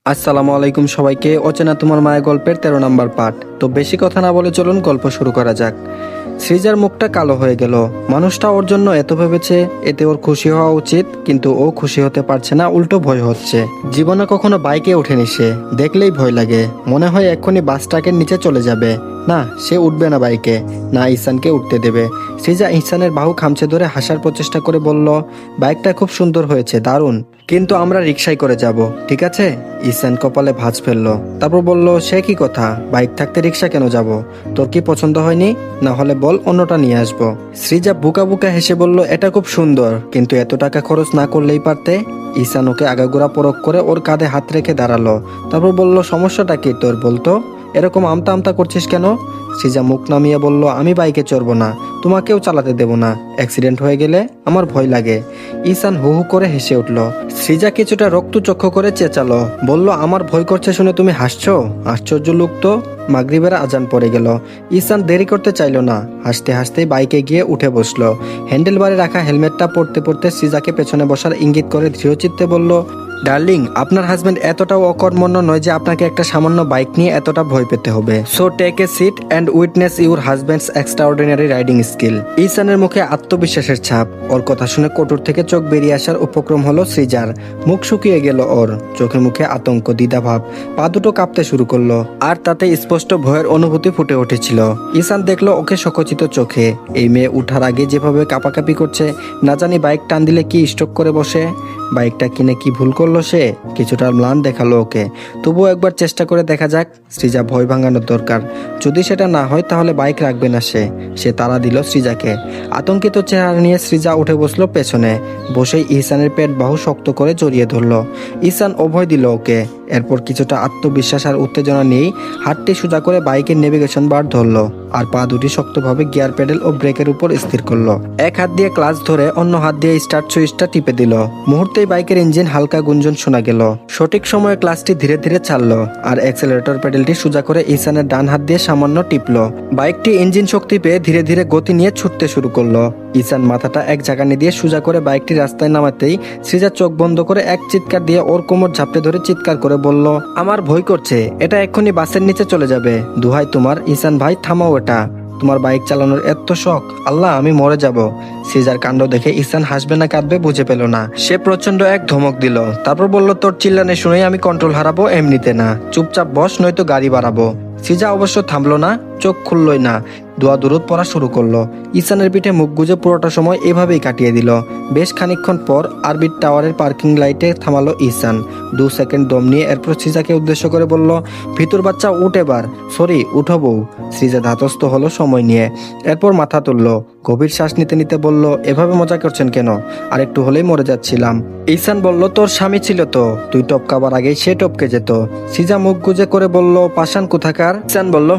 আসসালামু আলাইকুম সবাইকে। অচেনা তোমার মায়া গল্পের 13 নম্বর পার্ট। তো বেশি কথা না বলে চলুন গল্প শুরু করা যাক। সৃজার মুখটা কালো হয়ে গেল। মানুষটা ওর জন্য এত ভেবেছে, এতে ওর খুশি হওয়া উচিত, কিন্তু ও খুশি হতে পারছে না, উল্টো ভয় হচ্ছে। জীবনে কখনো বাইকে ওঠেনি সে, দেখলেই ভয় লাগে। মনে হয় এক্ষুনি বাস ট্রাকের নিচে চলে যাবে। না, সে উঠবে না বাইকে, না ইহসানকে উঠতে দেবে। সৃজা ইহসানের বাহু খামচে ধরে হাসার প্রচেষ্টা করে বলল, বাইকটা খুব সুন্দর হয়েছে, দারুণ, কিন্তু আমরা রিকশায় করে যাব, ঠিক আছে? ইহসান কপালে ভাঁজ ফেললো, তারপর বলল, সে কি কথা, বাইক থাকতে রিকশা কেন যাব? তোর কি পছন্দ হয়নি? না হলে বল, অন্যটা নিয়ে আসবো। সৃজা বুকা বুকা হেসে বলল, এটা খুব সুন্দর, কিন্তু এত টাকা খরচ না করলেই পারতে। ইহসান ওকে আগাগোড়া পরখ করে ওর কাঁধে হাত রেখে দাঁড়ালো, তারপর বলল, সমস্যাটা কি তোর বলতো? এরকম আমতা আমতা করছিস কেন? সৃজা মুখ নামিয়ে বলল, আমি বাইকে চড়বো না, তোমাকেও চালাতে দেব না, অ্যাক্সিডেন্ট হয়ে গেলে আমার ভয় লাগে। ইহসান হু হু করে হেসে উঠল। সৃজা কিছুটা রক্তচক্ষু করে চেঁচালো, বলল, আমার ভয় করছে শুনে তুমি হাসছো? আশ্চর্য লোক তো। মাগরিবের আজান পড়ে গেল। ইহসান দেরি করতে চাইল না, হাসতে হাসতেই বাইকে গিয়ে উঠে বসলো। হ্যান্ডেলবারে রাখা হেলমেটটা পড়তে পড়তে সৃজাকে পেছনে বসার ইঙ্গিত করে দৃঢ়চিত্তে বলল, ডার্লিং, আপনার হাজবেন্ড এতটাও অকর্মণ্য নয় যে আপনাকে একটা সামান্য বাইক নিয়ে এতটা ভয় পেতে হবে। So take a seat and witness your husband's extraordinary riding skill. ইহসানের মুখে আত্মবিশ্বাসের ছাপ। ওর কথা শুনে কোটর থেকে চোখ বেরিয়ে আসার উপক্রম হলো সৃজার। মুখ শুকিয়ে গেল ওর, চোখে মুখে আতঙ্ক, দ্বিধাভাব, পা দুটো কাঁপতে শুরু করলো, আর তাতে স্পষ্ট ভয়ের অনুভূতি ফুটে উঠেছিল। ইহসান দেখলো ওকে সকচিত চোখে। এই মেয়ে উঠার আগে যেভাবে কাঁপাকাঁপি করছে, না জানি বাইক টান দিলে কি স্ট্রোক করে বসে। বাইকটা কিনে কি ভুল করলো সে? কিছুটা ম্লান দেখালো ওকে। তবুও একবার চেষ্টা করে দেখা যাক। সৃজা ভয় ভাঙানোর দরকার। যদি সেটা না হয় তাহলে বাইক রাখবে না সে তাড়া দিল সৃজাকে। আতঙ্কিত চেহারা নিয়ে সৃজা উঠে বসলো পেছনে। বসেই ইহসানের পেট বাহু শক্ত করে জড়িয়ে ধরলো। ইহসান অভয় দিল ওকে। এরপর কিছুটা আত্মবিশ্বাস আর উত্তেজনা নিয়েই হাতটি সোজা করে বাইকের নেভিগেশন বার ধরলো, আর পা দুটি শক্তভাবে গিয়ার প্যাডেল ও ব্রেকের উপর স্থির করলো। এক হাত দিয়ে ক্লাচ ধরে অন্য হাত দিয়ে স্টার্ট সুইচটা টিপে দিল। মুহূর্তেই বাইকের ইঞ্জিন হালকা গুঞ্জন শোনা গেল। সঠিক সময়ে ক্লাচটি ধীরে ধীরে ছাড়লো, আর অ্যাক্সেলারেটর প্যাডেলটি সোজা করে ইহসানের ডান হাত দিয়ে সামান্য টিপলো। বাইকটি ইঞ্জিন শক্তি পেয়ে ধীরে ধীরে গতি নিয়ে ছুটতে শুরু করলো। ইহসান মাথাটা এক জায়গায় দিয়ে সোজা করে বাইকটি রাস্তায় নামাতেই সৃজা চোখ বন্ধ করে এক চিৎকার দিয়ে ওর কোমর ঝাপটে ধরে চিৎকার করে বলল, আমার ভয় করছে, এটা এক্ষুনি বাসের নিচে চলে যাবে, দুহাই তোমার, ইহসান ভাই থামাও এটা। তোমার বাইক চালানোর এত শখ, আল্লাহ আমি মরে যাব। সৃজার কাণ্ড দেখে ইহসান হাসবে না কাঁদবে বুঝে পেল না। সে প্রচন্ড এক ধমক দিল, তারপর বলল, তোর চিল্লানে শুনেই আমি কন্ট্রোল হারাবো এমনিতে না, চুপচাপ বস, নয়তো গাড়ি বাড়াবো। সৃজা অবশ্য থামলো না, চোখ খুললই না, দোয়া দুরুদ পড়া শুরু করলো। ইহসানের পিঠে মুখ গুজে পুরোটা সময় এভাবেই কাটিয়ে দিল। বেশ খানিকক্ষণ পর আরবিট টাওয়ারের পার্কিং লাইটে থামালো ইহসান। 2 সেকেন্ড দম নিয়ে এরপর সৃজাকে উদ্দেশ্য করে বলল, ভিতর বাচ্চা উঠ এবার, সরি উঠো বউ। সৃজা ধাতস্থ হলো সময় নিয়ে, এরপর মাথা তুললো, গভীর শ্বাস নিতে নিতে বলল, এভাবে মজা করছেন কেন? আর একটু হলেই মরে যাচ্ছিলাম। ইহসান বলল, তোর স্বামী ছিল তো, তুই টপকাবার আগেই সে টপকে যেত। সৃজা মুখ গুজে করে বলল, পাষাণ কোথাকার। ইহসান বলল,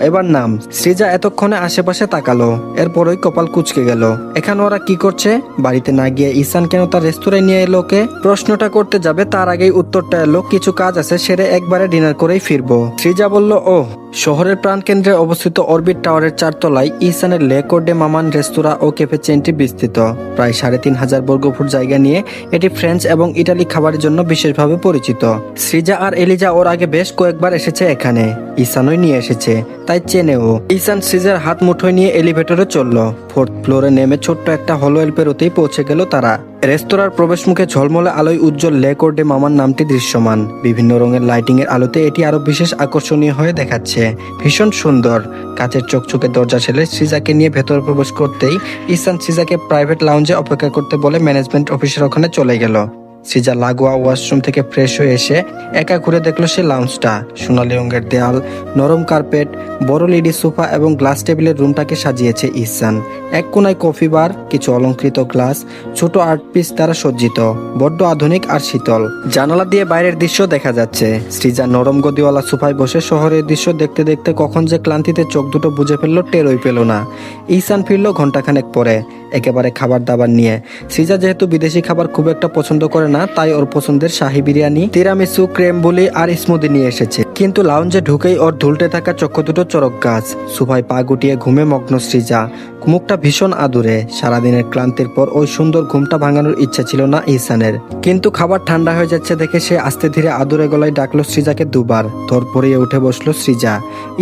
এবার নাম। সৃজা এতক্ষণে আশেপাশে তাকালো, এরপরই কপাল কুঁচকে গেল। এখানে ওরা কি করছে? বাড়িতে না গিয়ে ইহসান কেন তার রেস্তোরাঁয় নিয়ে এলো ওকে? প্রশ্নটা করতে যাবে তার আগেই উত্তরটা এলো, কিছু কাজ আছে সেরে একবারে ডিনার করেই ফিরবো। সৃজা বলল, ওহ। শহরের প্রাণকেন্দ্রে অবস্থিত অরবিট টাওয়ারের 4 তলায় ইহসানের লে কোর্ডে মামান রেস্তোরাঁ ও ক্যাফে চেইনটি বিস্তৃত। প্রায় 3,500 বর্গফুট জায়গা নিয়ে এটি ফ্রেঞ্চ এবং ইটালি খাবারের জন্য বিশেষভাবে পরিচিত। সৃজা আর এলিজা ওর আগে বেশ কয়েকবার এসেছে এখানে, ইহসানই নিয়ে এসেছে, তাই চেনেও। ইহসান সৃজার হাত মুঠোয় নিয়ে এলিভেটরে চলল। 4th ফ্লোরে নেমে ছোট্ট একটা হলো পেরোতেই পৌঁছে গেল তারা। রেস্তোরাঁর প্রবেশ মুখে ঝলমলে আলোয় উজ্জ্বল লে কোর্ডে মামার নামটি দৃশ্যমান। বিভিন্ন রঙের লাইটিং এর আলোতে এটি আরো বিশেষ আকর্ষণীয় হয়ে দেখাচ্ছে। ভীষণ সুন্দর। কাচের চকচকে দরজা ঠেলে সৃজাকে নিয়ে ভেতরে প্রবেশ করতেই ইহসান সৃজাকে প্রাইভেট লাউঞ্জে অপেক্ষা করতে বলে ম্যানেজমেন্ট অফিসের ওখানে চলে গেল। সৃজা লাগোয়া ওয়াশরুম থেকে ফ্রেশ হয়ে এসে একা ঘুরে দেখলো সে লাউঞ্জটা। সোনালি রঙের দেয়াল, নরম কার্পেট, বড় লেডি সোফা এবং গ্লাস টেবিলের রুমটাকে সাজিয়েছে ইহসান। এক কোনায় কফি বার, কিছু অলংকৃত গ্লাস, ছোট আর্ট পিস দ্বারা সজ্জিত, বড্ড আধুনিক আর শীতল। জানালা দিয়ে বাইরের দৃশ্য দেখা যাচ্ছে। সৃজা নরম গদিওয়ালা সোফায় বসে শহরের দৃশ্য দেখতে দেখতে কখন যে ক্লান্তিতে চোখ দুটো বুঝে ফেললো টেরই পেল না। ইহসান ফিরলো ঘন্টাখানেক পরে, একেবারে খাবার দাবার নিয়ে। সৃজা যেহেতু বিদেশি খাবার খুব একটা পছন্দ করে না, না, তাই ওর পছন্দের শাহী বিরিয়ানি, তিরামিসু, ক্রেম বুলি আর স্মুদি নিয়ে এসেছে। কিন্তু লাউঞ্জে ঢুকেই ওর ধুলটে থাকা চক্ষু দুটো চরক গাছ। সোফায় পা গুটিয়ে ঘুমে মগ্ন সৃজা, মুখটা ভীষণ আদুরে। সারাদিনের ক্লান্তির পর ওই সুন্দর ঘুমটা ভাঙানোর ইচ্ছা ছিল না ইহসানের, কিন্তু খাবার ঠান্ডা হয়ে যাচ্ছে দেখে সে আস্তে ধীরে আদুরে গলায় ডাকলো সৃজাকে দুবার। ধর পড়িয়ে উঠে বসলো সৃজা।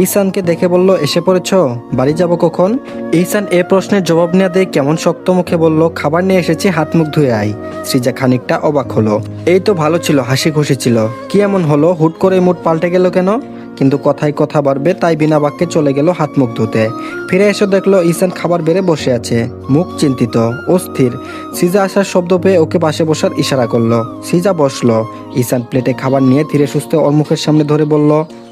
ইহসানকে দেখে বলল, এসে পড়েছ? বাড়ি যাব কখন? ইহসান এ প্রশ্নের জবাব না দিয়ে কেমন শক্ত মুখে বলল, খাবার নিয়ে এসেছি, হাত মুখ ধুয়ে আয়। সৃজা খানিকটা অবাক হলো। এই তো ভালো ছিল, হাসি খুশি ছিল, কি এমন হলো হুট করে মুড পাল্টে গেল কেন? কিন্তু কথায় কথা বাড়বে তাই বিনা বাক্যে চলে গেল হাত মুখ ধুতে। ফিরে এসে দেখলো ইহসান খাবার বেড়ে বসে আছে, মুখ চিন্তিত, অস্থির। সৃজা আসার শব্দ পেয়ে ওকে পাশে বসার ইশারা করলো। সৃজা বসলো। ইহসান প্লেটে খাবার নিয়ে ধীরে সুস্থে ওর মুখের সামনে ধরে বলল,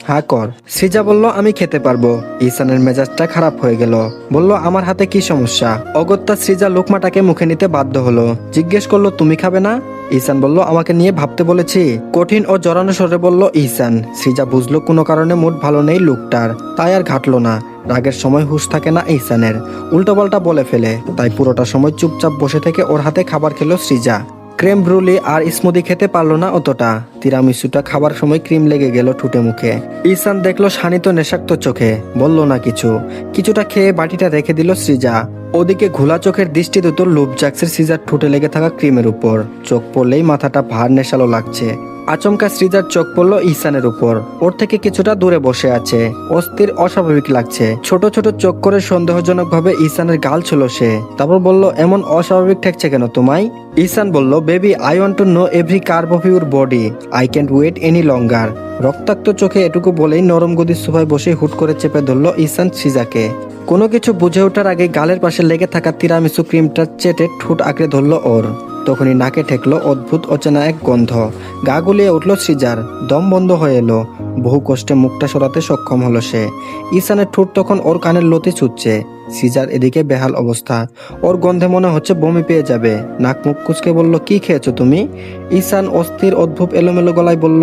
হ্যাঁ কর। সৃজা বলল, আমি খেতে পারবো। ইহসানের মেজাজটা খারাপ হয়ে গেল। বলল, আমার হাতে কি সমস্যা? অগত্যা সৃজা লোকমাটাকে মুখে নিতে বাধ্য হলো। জিজ্ঞেস করলো, তুমি খাবে না? ইহসান বলল, আমাকে নিয়ে ভাবতে বলেছি। কঠিন ও জড়ানো স্বরে বলল ইহসান। সৃজা বুঝলো কোনো কারণে মুড ভালো নেই লোকটার, তাই আর ঘাটলো না। রাগের সময় হুঁশ থাকে না ইহসানের, উল্টোপাল্টা বলে ফেলে। তাই পুরোটা সময় চুপচাপ বসে থেকে ওর হাতে খাবার খেলো সৃজা। ক্রেম ব্রুলি আর স্মুদি খেতে পারলো না অতটা। তিরামিসুটা খাবার সময় ক্রিম লেগে গেল ঠুটে মুখে। ইহসান দেখলো শানিত নেশাক্ত চোখে, বলল না কিছু। কিছুটা খেয়ে বাটিটা রেখে দিল সৃজা। ওদিকে ঘোলা চোখের দৃষ্টি দুটো লুপ জাগছে সৃজার ঠোঁটে লেগে থাকা ক্রিমের উপর। চোখ পড়লেই মাথাটা ভার নেশালো লাগছে। আচমকা সৃজার চোখ পড়লো ইহসানের উপর। ওর থেকে কিছুটা দূরে বসে আছে, অস্থির, অস্বাভাবিক লাগছে। ছোট ছোট চোখ করে সন্দেহজনক ভাবে ইহসানের গাল ছিল সে। তারপর বলল, এমন অস্বাভাবিক ঠেকছে কেন তোমায়? ইহসান বলল, baby, I want to know every curve of your body, I can't wait any longer. রক্তাক্ত চোখে এটুকু বলেই নরম গদির সোফায় বসে হুট করে চেপে ধরলো ইহসান সৃজাকে। কোনো কিছু বুঝে ওঠার আগে গালের পাশে লেগে থাকা তিরামিসু ক্রিমটা চেটে ঠোঁট আঁকড়ে ধরলো ওর। তখনই নাকে ঠেকলো অদ্ভুত অচেনা এক গন্ধ। গা গুলিয়ে উঠল সৃজার, দম বন্ধ হয়ে এলো। বহু কষ্টে মুখটা সরাতে সক্ষম হলো সে। ইহসানের ঠোঁট তখন ওর কানের লতি ছুটছে। সৃজার এদিকে বেহাল অবস্থা, ওর গন্ধে মনে হচ্ছে বমি পেয়ে যাবে। নাক মুখ কুচকে বলল, কি খেয়েছো তুমি? ইহসান অস্থির অদ্ভুত এলোমেলো গলায় বলল,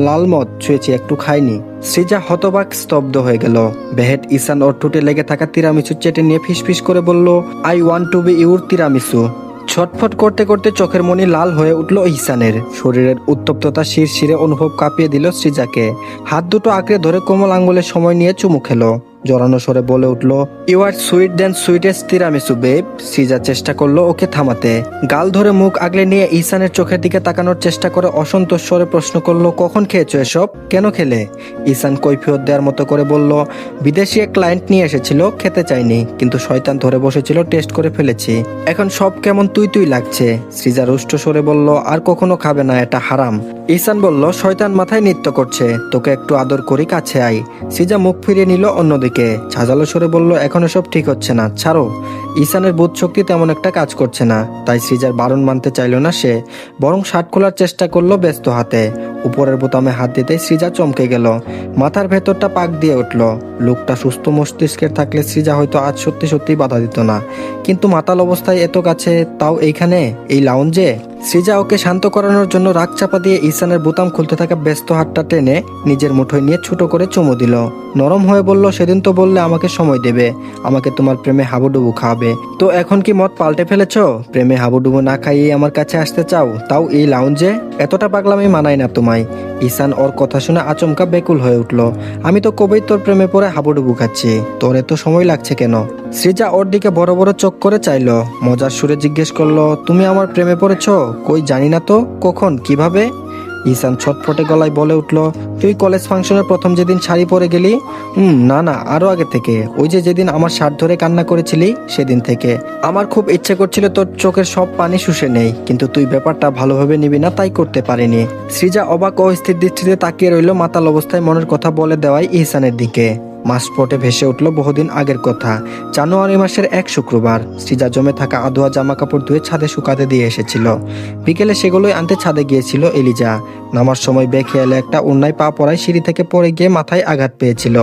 লাল মদ ছুঁয়েছি, একটু খাইনি। সৃজা হতবাক স্তব্ধ হয়ে গেল। বেহেট ইহসান ওর ঠোঁটে লেগে থাকা তিরামিসু চেটে নিয়ে ফিসফিস করে বলল, I want two B your tiramisu. ছটফট করতে করতে চোখের মনি লাল হয়ে উঠল ইহসানের। শরীরের উত্তপ্ততা শিরশিরে অনুভব কাঁপিয়ে দিল সৃজাকে। হাত দুটো আঁকড়ে ধরে কোমল আঙ্গুলে সময় নিয়ে চুমু খেলো। জড়ানো স্বরে বলে উঠল, you are sweet then sweetest tiramisu babe. Srija চেষ্টা করলো ওকে থামাতে। গাল ধরে মুখ আগলে নিয়ে ইহসানের চোখের দিকে তাকানোর চেষ্টা করে অসন্তোষ স্বরে প্রশ্ন করলো, কখন খেয়েছো এসব? কেন খেলে? ইহসান কৈফিয়ত দেওয়ার মতো করে বলল, বিদেশি এক ক্লায়েন্ট নিয়ে এসেছিল, খেতে চাইনি, কিন্তু শয়তান ধরে বসেছিল, টেস্ট করে ফেলেছি। এখন সব কেমন তুই তুই লাগছে। সৃজা রুষ্ট স্বরে বলল, আর কখনো খাবে না, এটা হারাম। ইহসান বলল, শয়তান মাথায় নৃত্য করছে, তোকে একটু আদর করি, কাছে আয়। সৃজা মুখ ফিরিয়ে নিল অন্যদিকে, ঝাঁঝালো সরে বলল, এখন সব ঠিক হচ্ছে না, ছাড়ো। ইহসানের বোধ শক্তি তেমন একটা কাজ করছে না, তাই সৃজার বারণ মানতে চাইল না সে, বরং শার্ট খোলার চেষ্টা করলো ব্যস্ত হাতে। উপরের বোতামে হাত দিতে সৃজা চমকে গেল। মাথার ভেতরটা পাক দিয়ে উঠল। লোকটা সুস্থ মস্তিষ্কের থাকলে সৃজা হয়তো আজ সত্যি সত্যি বাধা দিত না, কিন্তু মাতাল অবস্থায় এত কাছে, তাও এইখানে, এই লাউঞ্জে। সৃজা ওকে শান্ত করানোর জন্য রাগ চাপা দিয়ে ইহসানের বোতাম খুলতে থাকা ব্যস্ত হাতটা টেনে নিজের মুঠোয় নিয়ে ছোট করে চুমু দিল। নরম হয়ে বলল, সেদিন তো বললে আমাকে সময় দেবে, আমাকে তোমার প্রেমে হাবুডুবু খাওয়াবে, তো এখন কি মত পাল্টে ফেলেছো? প্রেমে হাবুডুবু না খাইয়ে আমার কাছে আসতে চাও, তাও এই লাউঞ্জে? এতটা পাগলামি মানায় না তোমায়। ইহসান ওর কথা শুনে আচমকা বেকুল হয়ে উঠল। আমি তো কবেই তোর প্রেমে পড়ে হাবুডুবু খাচ্ছি, তোর এত সময় লাগছে কেন? সৃজা ওর দিকে বড় বড় চোখ করে চাইলো। মজার সুরে জিজ্ঞেস করলো, তুমি আমার প্রেমে পড়েছো? কই, জানি না তো, কখন, কিভাবে? ইহসান ছটফটে গলায় বলে উঠল, তুই কলেজ ফাংশনের প্রথম যেদিন শাড়ি পরে গেলি। না না, আরো আগে থেকে, ওই যে যেদিন আমার শার্ট ধরে কান্না করেছিলি, সেদিন থেকে। আমার খুব ইচ্ছে করছিল তোর চোখের সব পানি শুষে নেই, কিন্তু তুই ব্যাপারটা ভালোভাবে নিবি না, তাই করতে পারিনি। সৃজা অবাক ও স্থির দৃষ্টিতে তাকিয়ে রইল মাতাল অবস্থায় মনের কথা বলে দেওয়াই ইহসানের দিকে। মাঝপথে ভেসে উঠল বহুদিন আগের কথা। জানুয়ারি মাসের এক শুক্রবার সৃজা জমে থাকা আধোয়া জামা কাপড় ধুয়ে ছাদে শুকাতে দিয়ে এসেছিল। বিকেলে সেগুলোই আনতে ছাদে গিয়েছিল এলিজা। নামার সময় বেখেয়ালে একটা অন্যায় পা পড়ায় সিঁড়ি থেকে পড়ে গিয়ে মাথায় আঘাত পেয়েছিল।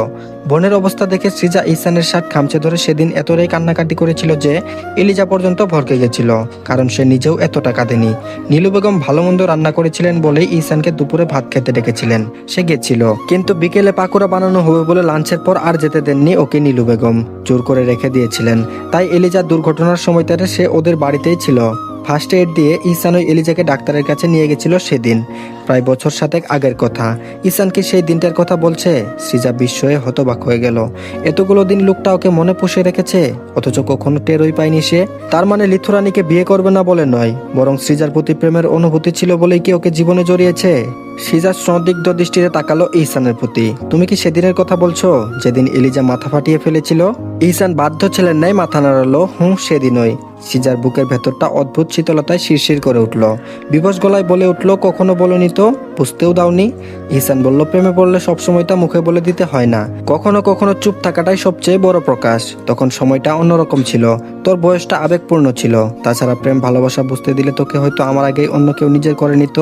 বোনের অবস্থা দেখে সৃজা ইহসানের শার্ট খামচে ধরে সেদিন এতটাই কান্নাকাটি করেছিল যে এলিজা পর্যন্ত ভরকে গেছিল, কারণ সে নিজেও এতটা কাঁদেনি। নীলু বেগম ভালো মন্দ রান্না করেছিলেন বলেই ইহসানকে দুপুরে ভাত খেতে ডেকেছিলেন, সে গেছিল। কিন্তু বিকেলে পাকোড়া বানানো হবে বলে লাঞ্চের পর আর যেতে দেননি ওকে নীলু বেগম, জোর করে রেখে দিয়েছিলেন। তাই এলিজার দুর্ঘটনার সময়টাতে সে ওদের বাড়িতেই ছিল। ফার্স্ট এড দিয়ে ইহসান ওই এলিজাকে ডাক্তারের কাছে নিয়ে গেছিল সেদিন। প্রায় বছর 7 আগের কথা। ইহসান কি সেই দিনটার কথা বলছে? সৃজা বিস্ময়ে হতবাক হয়ে গেল। এতগুলো দিন লোকটা ওকে মনে পুষে রেখেছে, অথচ কখনো টেরই পায়নি সে। তার মানে লিথু রানীকে বিয়ে করবে না বলে নয়, বরং সৃজার প্রতি প্রেমের অনুভূতি ছিল বলেই কি ওকে জীবনে জড়িয়েছে? সৃজা সন্দিগ্ধ দৃষ্টিতে তাকালো ইহসানের প্রতি। তুমি কি সেদিনের কথা বলছো, যেদিন এলিজা মাথা ফাটিয়ে ফেলেছিল? ইহসান বাধ্য ছেলের ন্যায় মাথা নাড়ালো। সেদিনই। সৃজার বুকের ভেতরটা অদ্ভুত শীতলতায় শিরশির করে উঠল। বিবশ গলায় বলে উঠল, কখনো বলনি তো, বুঝতেও দাওনি? ইহসান বলল, প্রেমে পড়লে সবসময় তা মুখে বলে দিতে হয় না, কখনো কখনো চুপ থাকাটাই সবচেয়ে বড় প্রকাশ। তখন সময়টা অন্যরকম ছিল, তোর বয়সটা আবেগপূর্ণ ছিল। তাছাড়া প্রেম ভালোবাসা বুঝতে দিলে তোকে হয়তো আমার আগেই অন্য কেউ নিজের করে নিত।